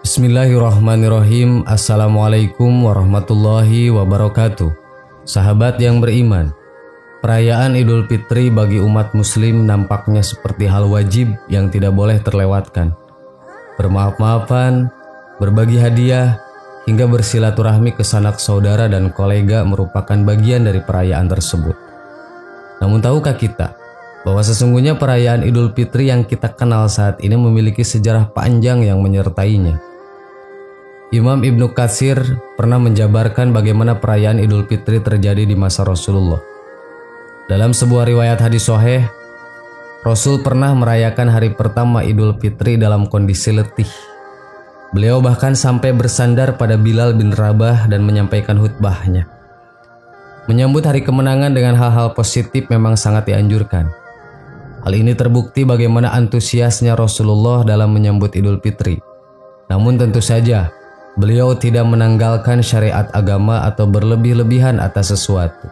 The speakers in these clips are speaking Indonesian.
Bismillahirrahmanirrahim. Assalamualaikum warahmatullahi wabarakatuh. Sahabat yang beriman, perayaan Idul Fitri bagi umat muslim nampaknya seperti hal wajib yang tidak boleh terlewatkan. Bermaaf-maafan, berbagi hadiah, hingga bersilaturahmi ke sanak saudara dan kolega merupakan bagian dari perayaan tersebut. Namun tahukah kita bahwa sesungguhnya perayaan Idul Fitri yang kita kenal saat ini memiliki sejarah panjang yang menyertainya? Imam Ibnu Katsir pernah menjabarkan bagaimana perayaan Idul Fitri terjadi di masa Rasulullah. Dalam sebuah riwayat hadis sahih, Rasul pernah merayakan hari pertama Idul Fitri dalam kondisi letih. Beliau bahkan sampai bersandar pada Bilal bin Rabah dan menyampaikan khutbahnya. Menyambut hari kemenangan dengan hal-hal positif memang sangat dianjurkan. Hal ini terbukti bagaimana antusiasnya Rasulullah dalam menyambut Idul Fitri. Namun tentu saja, beliau tidak menanggalkan syariat agama atau berlebih-lebihan atas sesuatu.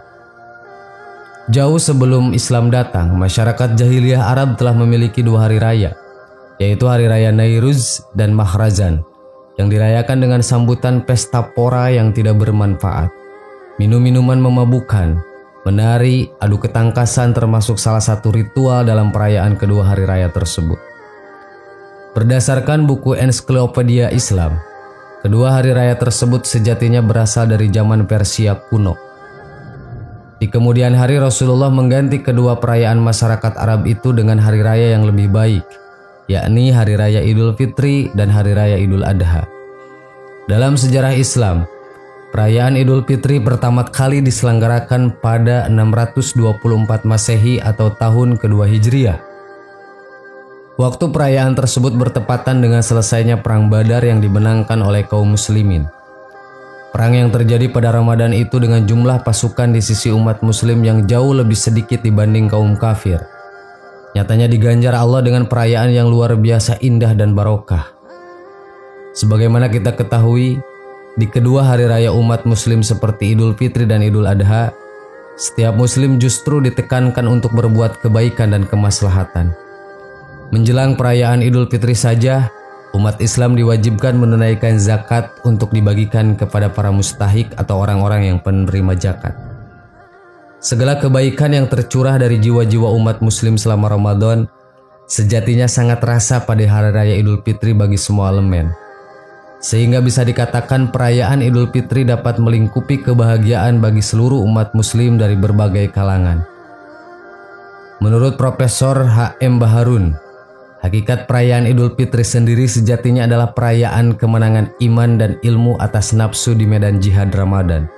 Jauh sebelum Islam datang, masyarakat jahiliyah Arab telah memiliki dua hari raya, yaitu Hari Raya Nairuz dan Mahrazan, yang dirayakan dengan sambutan pesta pora yang tidak bermanfaat, minum-minuman memabukkan, menari, adu ketangkasan termasuk salah satu ritual dalam perayaan kedua hari raya tersebut. Berdasarkan buku Ensiklopedia Islam, kedua hari raya tersebut sejatinya berasal dari zaman Persia kuno. Di kemudian hari Rasulullah mengganti kedua perayaan masyarakat Arab itu dengan hari raya yang lebih baik, yakni Hari Raya Idul Fitri dan Hari Raya Idul Adha. Dalam sejarah Islam, perayaan Idul Fitri pertama kali diselenggarakan pada 624 Masehi atau tahun kedua Hijriah. Waktu perayaan tersebut bertepatan dengan selesainya Perang Badar yang dimenangkan oleh kaum muslimin. Perang yang terjadi pada Ramadan itu dengan jumlah pasukan di sisi umat muslim yang jauh lebih sedikit dibanding kaum kafir. Nyatanya diganjar Allah dengan perayaan yang luar biasa indah dan barokah. Sebagaimana kita ketahui, di kedua hari raya umat muslim seperti Idul Fitri dan Idul Adha, setiap muslim justru ditekankan untuk berbuat kebaikan dan kemaslahatan. Menjelang perayaan Idul Fitri saja, umat Islam diwajibkan menunaikan zakat untuk dibagikan kepada para mustahik atau orang-orang yang penerima zakat. Segala kebaikan yang tercurah dari jiwa-jiwa umat muslim selama Ramadan sejatinya sangat terasa pada hari raya Idul Fitri bagi semua elemen. Sehingga bisa dikatakan perayaan Idul Fitri dapat melingkupi kebahagiaan bagi seluruh umat muslim dari berbagai kalangan. Menurut Profesor H.M. Baharun, hakikat perayaan Idul Fitri sendiri sejatinya adalah perayaan kemenangan iman dan ilmu atas nafsu di medan jihad Ramadan.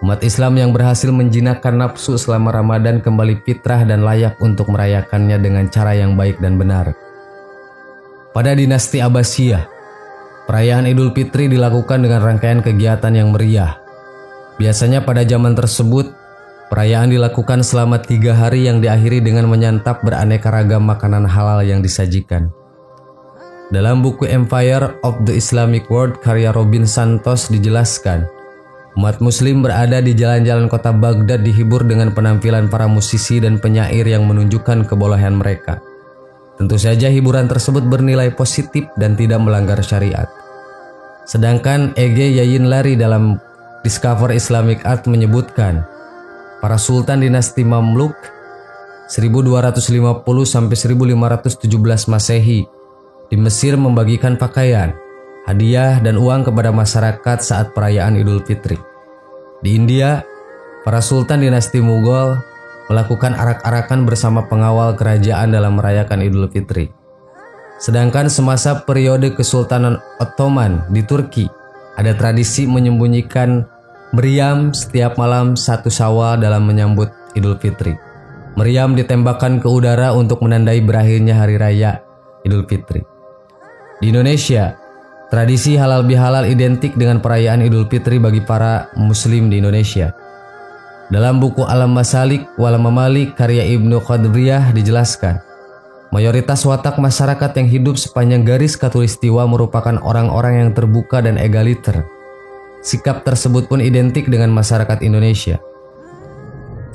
Umat Islam yang berhasil menjinakkan nafsu selama Ramadan kembali fitrah dan layak untuk merayakannya dengan cara yang baik dan benar. Pada dinasti Abbasiyah, perayaan Idul Fitri dilakukan dengan rangkaian kegiatan yang meriah. Biasanya pada zaman tersebut, perayaan dilakukan selama 3 hari yang diakhiri dengan menyantap beraneka ragam makanan halal yang disajikan. Dalam buku Empire of the Islamic World karya Robin Santos dijelaskan, umat muslim berada di jalan-jalan kota Baghdad dihibur dengan penampilan para musisi dan penyair yang menunjukkan kebolehan mereka. Tentu saja hiburan tersebut bernilai positif dan tidak melanggar syariat. Sedangkan E.G. Yayin Lari dalam Discover Islamic Art menyebutkan, para sultan dinasti Mamluk 1250 sampai 1517 Masehi di Mesir membagikan pakaian, hadiah dan uang kepada masyarakat saat perayaan Idul Fitri. Di India, para sultan dinasti Mughal melakukan arak-arakan bersama pengawal kerajaan dalam merayakan Idul Fitri. Sedangkan semasa periode Kesultanan Ottoman di Turki, ada tradisi menyembunyikan meriam setiap malam 1 Syawal dalam menyambut Idul Fitri. Meriam ditembakkan ke udara untuk menandai berakhirnya hari raya Idul Fitri. Di Indonesia, tradisi halal bihalal identik dengan perayaan Idul Fitri bagi para muslim di Indonesia. Dalam buku Alam Masalik wal Mamalik karya Ibnu Qadriyah dijelaskan, mayoritas watak masyarakat yang hidup sepanjang garis khatulistiwa merupakan orang-orang yang terbuka dan egaliter. Sikap tersebut pun identik dengan masyarakat Indonesia.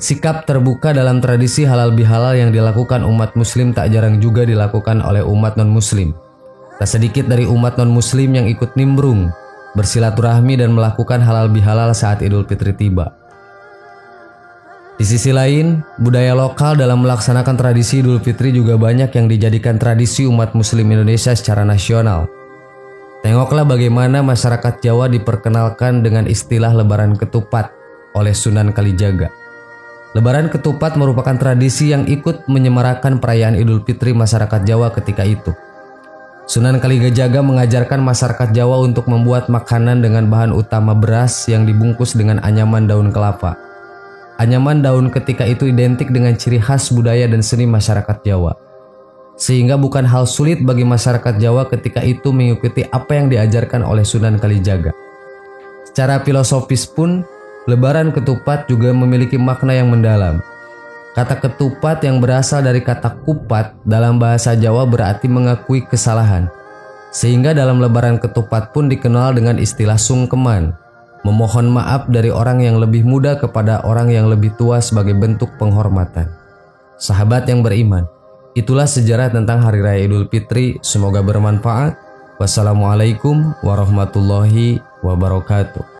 Sikap terbuka dalam tradisi halal bihalal yang dilakukan umat muslim tak jarang juga dilakukan oleh umat non-muslim. Tak sedikit dari umat non-muslim yang ikut nimbrung, bersilaturahmi dan melakukan halal bihalal saat Idul Fitri tiba. Di sisi lain, budaya lokal dalam melaksanakan tradisi Idul Fitri juga banyak yang dijadikan tradisi umat muslim Indonesia secara nasional. Tengoklah bagaimana masyarakat Jawa diperkenalkan dengan istilah Lebaran Ketupat oleh Sunan Kalijaga. Lebaran Ketupat merupakan tradisi yang ikut menyemarakan perayaan Idul Fitri masyarakat Jawa ketika itu. Sunan Kalijaga mengajarkan masyarakat Jawa untuk membuat makanan dengan bahan utama beras yang dibungkus dengan anyaman daun kelapa. Anyaman daun ketika itu identik dengan ciri khas budaya dan seni masyarakat Jawa. Sehingga bukan hal sulit bagi masyarakat Jawa ketika itu mengikuti apa yang diajarkan oleh Sunan Kalijaga. Secara filosofis pun, Lebaran Ketupat juga memiliki makna yang mendalam. Kata ketupat yang berasal dari kata kupat dalam bahasa Jawa berarti mengakui kesalahan. Sehingga dalam Lebaran Ketupat pun dikenal dengan istilah sungkeman, memohon maaf dari orang yang lebih muda kepada orang yang lebih tua sebagai bentuk penghormatan. Sahabat yang beriman, itulah sejarah tentang Hari Raya Idul Fitri. Semoga bermanfaat. Wassalamualaikum warahmatullahi wabarakatuh.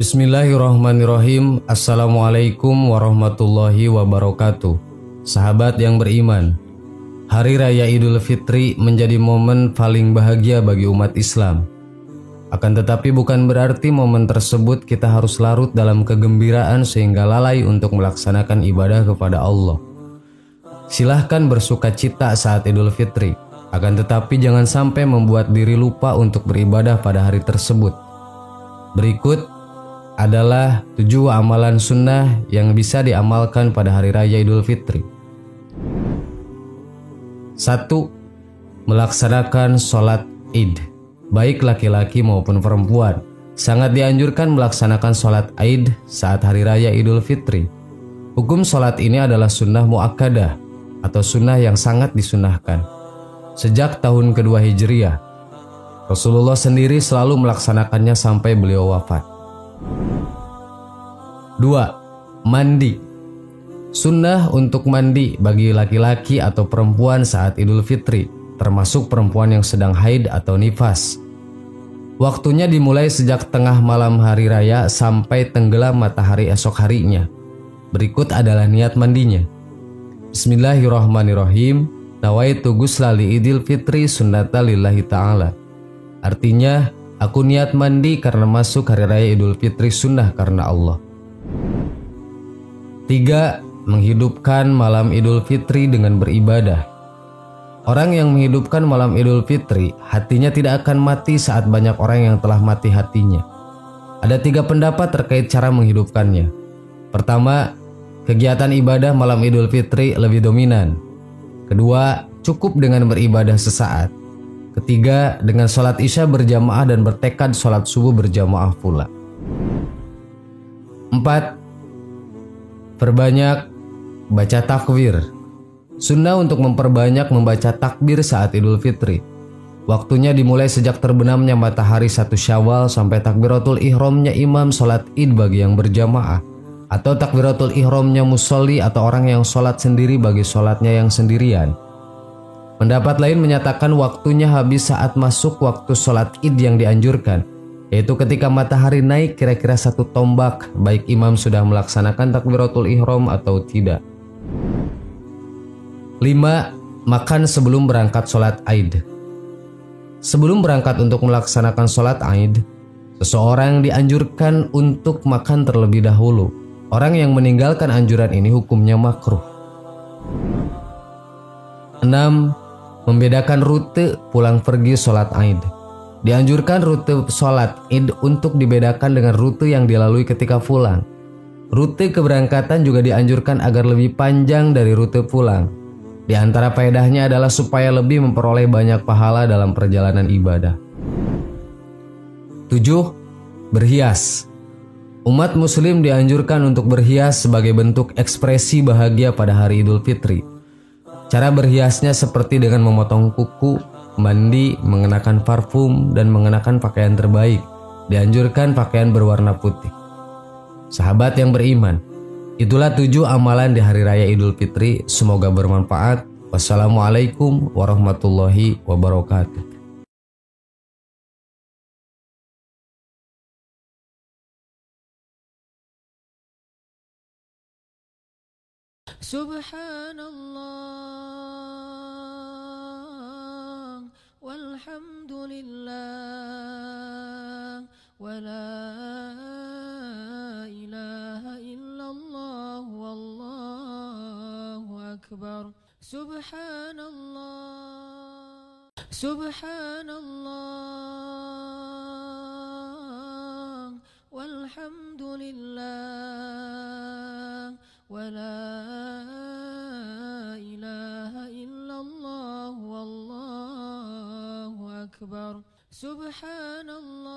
Bismillahirrahmanirrahim. Assalamualaikum warahmatullahi wabarakatuh. Sahabat yang beriman, Hari Raya Idul Fitri menjadi momen paling bahagia bagi umat Islam. Akan tetapi bukan berarti momen tersebut kita harus larut dalam kegembiraan sehingga lalai untuk melaksanakan ibadah kepada Allah. Silahkan bersuka cita saat Idul Fitri, akan tetapi jangan sampai membuat diri lupa untuk beribadah pada hari tersebut. Berikut adalah 7 amalan sunnah yang bisa diamalkan pada Hari Raya Idul Fitri. 1. Melaksanakan sholat Id. Baik laki-laki maupun perempuan sangat dianjurkan melaksanakan sholat Id saat Hari Raya Idul Fitri. Hukum sholat ini adalah sunnah muakkadah atau sunnah yang sangat disunahkan. Sejak tahun kedua Hijriah, Rasulullah sendiri selalu melaksanakannya sampai beliau wafat. 2. Mandi. Sunnah untuk mandi bagi laki-laki atau perempuan saat Idul Fitri, termasuk perempuan yang sedang haid atau nifas. Waktunya dimulai sejak tengah malam hari raya sampai tenggelam matahari esok harinya. Berikut adalah niat mandinya. Bismillahirrahmanirrahim. Nawaitu ghusla li Idul Fitri sunnata lillahi ta'ala. Artinya, aku niat mandi karena masuk Hari Raya Idul Fitri sunnah karena Allah. 3. Menghidupkan malam Idul Fitri dengan beribadah. Orang yang menghidupkan malam Idul Fitri, hatinya tidak akan mati saat banyak orang yang telah mati hatinya. Ada 3 pendapat terkait cara menghidupkannya. Pertama, kegiatan ibadah malam Idul Fitri lebih dominan. Kedua, cukup dengan beribadah sesaat. Ketiga, dengan sholat isya berjamaah dan bertekad sholat subuh berjamaah pula. 4. Perbanyak baca takbir. Sunnah untuk memperbanyak membaca takbir saat Idul Fitri. Waktunya dimulai sejak terbenamnya matahari 1 Syawal sampai takbiratul ihramnya imam sholat Id bagi yang berjamaah, atau takbiratul ihramnya musolli atau orang yang sholat sendiri bagi sholatnya yang sendirian. Pendapat lain menyatakan waktunya habis saat masuk waktu sholat Id yang dianjurkan, yaitu ketika matahari naik kira-kira 1 tombak, baik imam sudah melaksanakan takbiratul ihram atau tidak. 5. Makan sebelum berangkat sholat Id. Sebelum berangkat untuk melaksanakan sholat Id, seseorang dianjurkan untuk makan terlebih dahulu. Orang yang meninggalkan anjuran ini hukumnya makruh. 6. Membedakan rute pulang pergi sholat Id. Dianjurkan rute sholat Id untuk dibedakan dengan rute yang dilalui ketika pulang. Rute keberangkatan juga dianjurkan agar lebih panjang dari rute pulang. Di antara faedahnya adalah supaya lebih memperoleh banyak pahala dalam perjalanan ibadah. 7. Berhias. Umat muslim dianjurkan untuk berhias sebagai bentuk ekspresi bahagia pada hari Idul Fitri. Cara berhiasnya seperti dengan memotong kuku, mandi, mengenakan parfum, dan mengenakan pakaian terbaik. Dianjurkan pakaian berwarna putih. Sahabat yang beriman, Itulah 7 amalan di Hari Raya Idul Fitri. Semoga bermanfaat. Wassalamualaikum warahmatullahi wabarakatuh. Subhanallah walhamdulillah wala ilaha illallah wallahu akbar. Subhanallah walhamdulillah wala ilaha illallah wallahu akbar. Subhanallah.